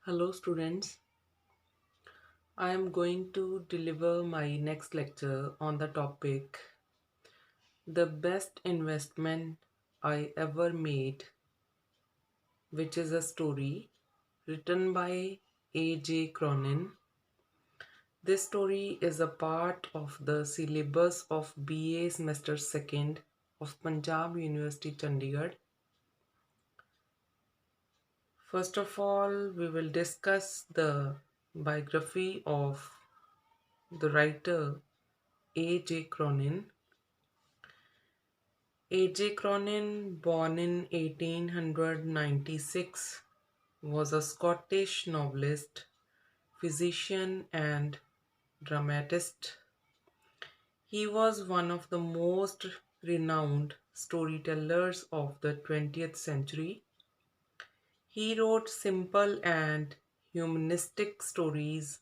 Hello, students. I am going to deliver my next lecture on the topic The Best Investment I Ever Made, which is a story written by A Cronin. This story is a part of the syllabus of B.A Semester 2nd of Punjab University Chandigarh. First of all, we will discuss the biography of the writer A. Cronin. A. Cronin, born in 1896, was a Scottish novelist, physician, and dramatist. He was one of the most renowned storytellers of the 20th century. He wrote simple and humanistic stories,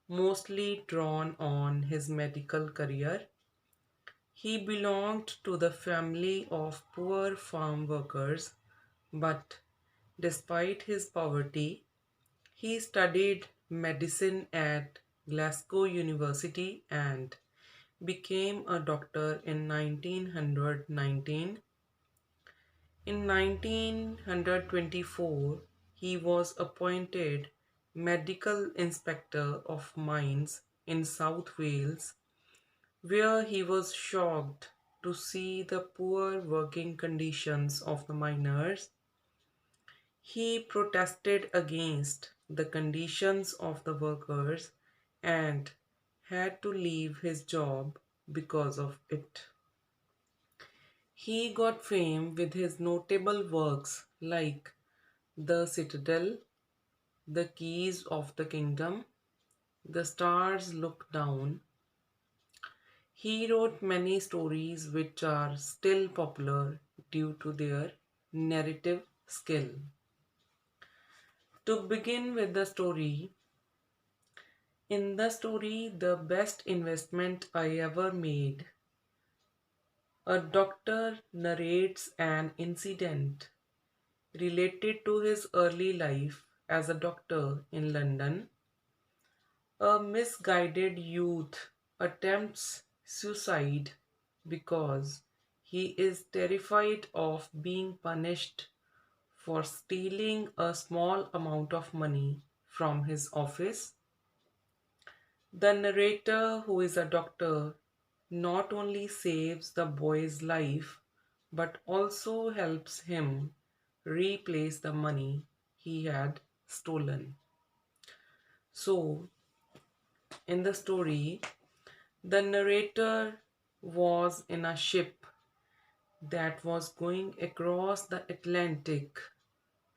mostly drawn on his medical career. He belonged to the family of poor farm workers, but despite his poverty, he studied medicine at Glasgow University and became a doctor in 1919. In 1924, he was appointed medical inspector of mines in South Wales, where he was shocked to see the poor working conditions of the miners. He protested against the conditions of the workers and had to leave his job because of it. He got fame with his notable works like The Citadel, The Keys of the Kingdom, The Stars Look Down. He wrote many stories which are still popular due to their narrative skill. To begin with the story, in the story, The Best Investment I Ever Made, a doctor narrates an incident related to his early life as a doctor in London. A misguided youth attempts suicide because he is terrified of being punished for stealing a small amount of money from his office. The narrator, who is a doctor, not only saves the boy's life but also helps him replace the money he had stolen. So, in the story, the narrator was in a ship that was going across the Atlantic,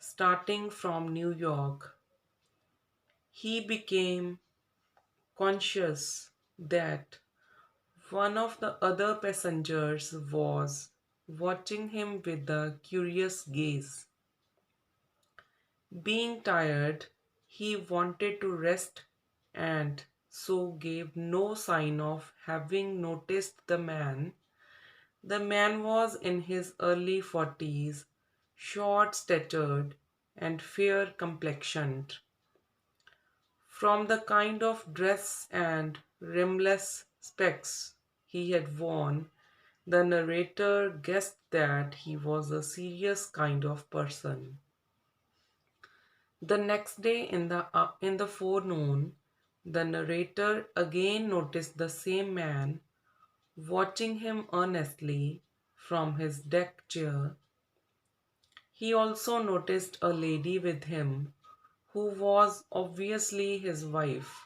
starting from New York. He became conscious that one of the other passengers was watching him with a curious gaze. Being tired, he wanted to rest and so gave no sign of having noticed the man. The man was in his early 40s, short statured and fair complexioned. From the kind of dress and rimless specs he had worn, the narrator guessed that he was a serious kind of person. The next day in the forenoon, the narrator again noticed the same man watching him earnestly from his deck chair. He also noticed a lady with him who was obviously his wife.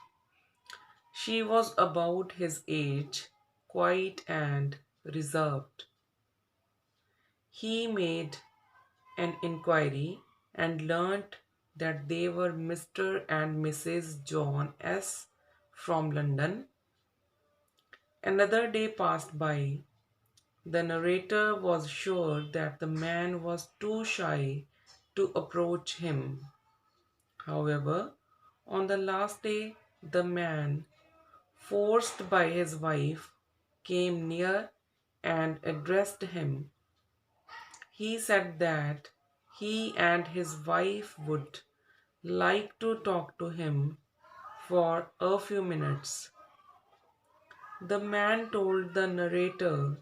She was about his age, quiet and reserved. He made an inquiry and learnt that they were Mr. and Mrs. John S. from London. Another day passed by. The narrator was sure that the man was too shy to approach him. However, on the last day, the man, forced by his wife, came near and addressed him. He said that he and his wife would like to talk to him for a few minutes. The man told the narrator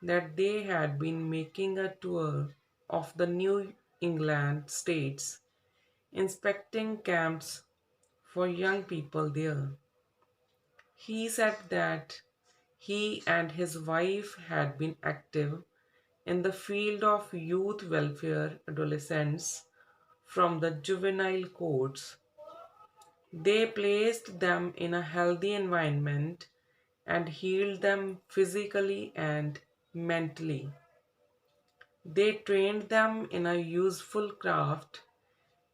that they had been making a tour of the New England states, inspecting camps for young people there. He said that he and his wife had been active in the field of youth welfare adolescents from the juvenile courts. They placed them in a healthy environment and healed them physically and mentally. They trained them in a useful craft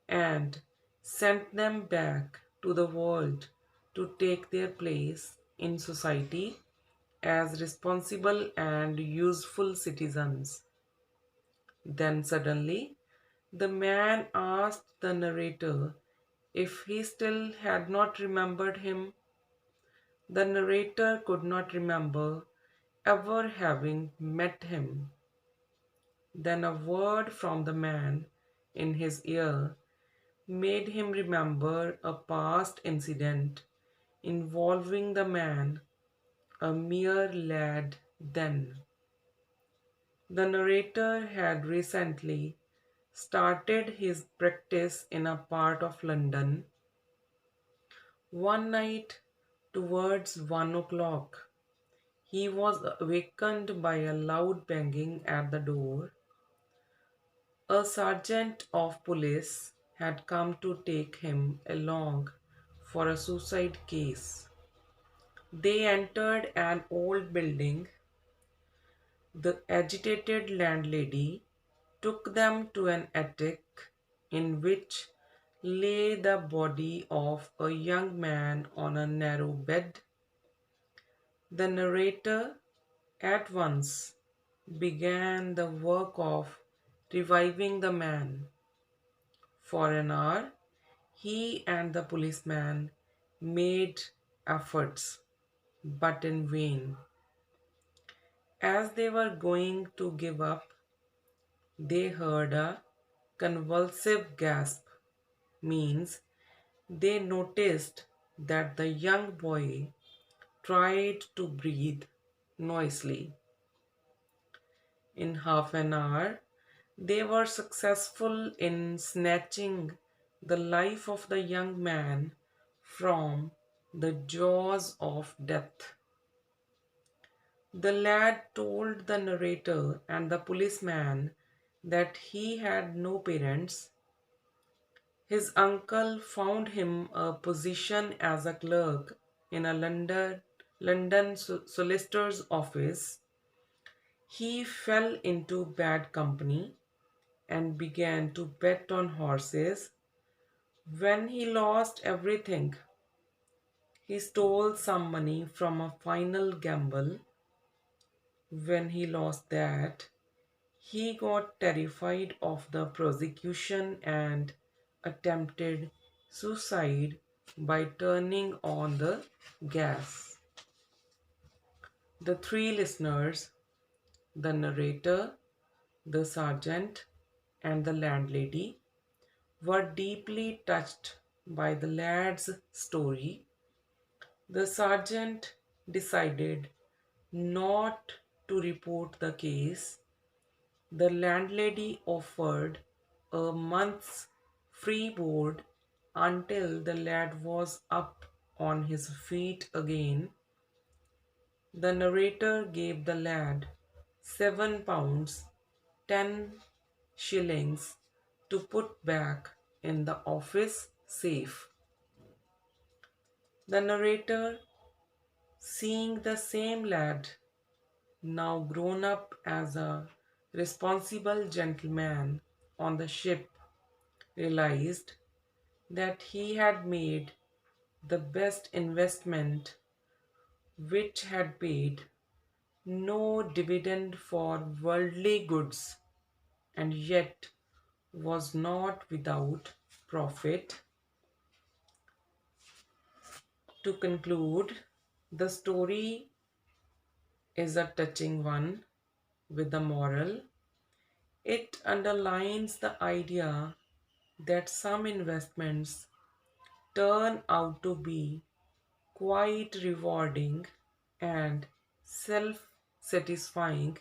and sent them back to the world to take their place in society as responsible and useful citizens. Then suddenly, the man asked the narrator if he still had not remembered him. The narrator could not remember ever having met him. Then a word from the man in his ear made him remember a past incident involving the man, a mere lad then. The narrator had recently started his practice in a part of London. One night, towards 1 o'clock, he was awakened by a loud banging at the door. A sergeant of police had come to take him along for a suicide case. They entered an old building. The agitated landlady took them to an attic in which lay the body of a young man on a narrow bed. The narrator at once began the work of reviving the man. For an hour, he and the policeman made efforts, but in vain. As they were going to give up, they heard a convulsive gasp, means they noticed that the young boy tried to breathe noisily. In half an hour, they were successful in snatching the life of the young man from the jaws of death. The lad told the narrator and the policeman that he had no parents. His uncle found him a position as a clerk in a London solicitor's office. He fell into bad company and began to bet on horses. When he lost everything, he stole some money from a final gamble. When he lost that, he got terrified of the prosecution and attempted suicide by turning on the gas. The three listeners, the narrator, the sergeant, and the landlady, were deeply touched by the lad's story. The sergeant decided not to report the case. The landlady offered a month's free board until the lad was up on his feet again. The narrator gave the lad £7, 10 shillings to put back in the office safe. The narrator, seeing the same lad, now grown up as a responsible gentleman on the ship, realized that he had made the best investment, which had paid no dividend for worldly goods and yet was not without profit. To conclude, the story is a touching one with a moral. It underlines the idea that some investments turn out to be quite rewarding and self satisfying,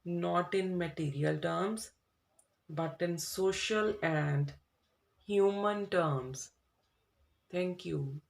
not in material terms, but in social and human terms. Thank you.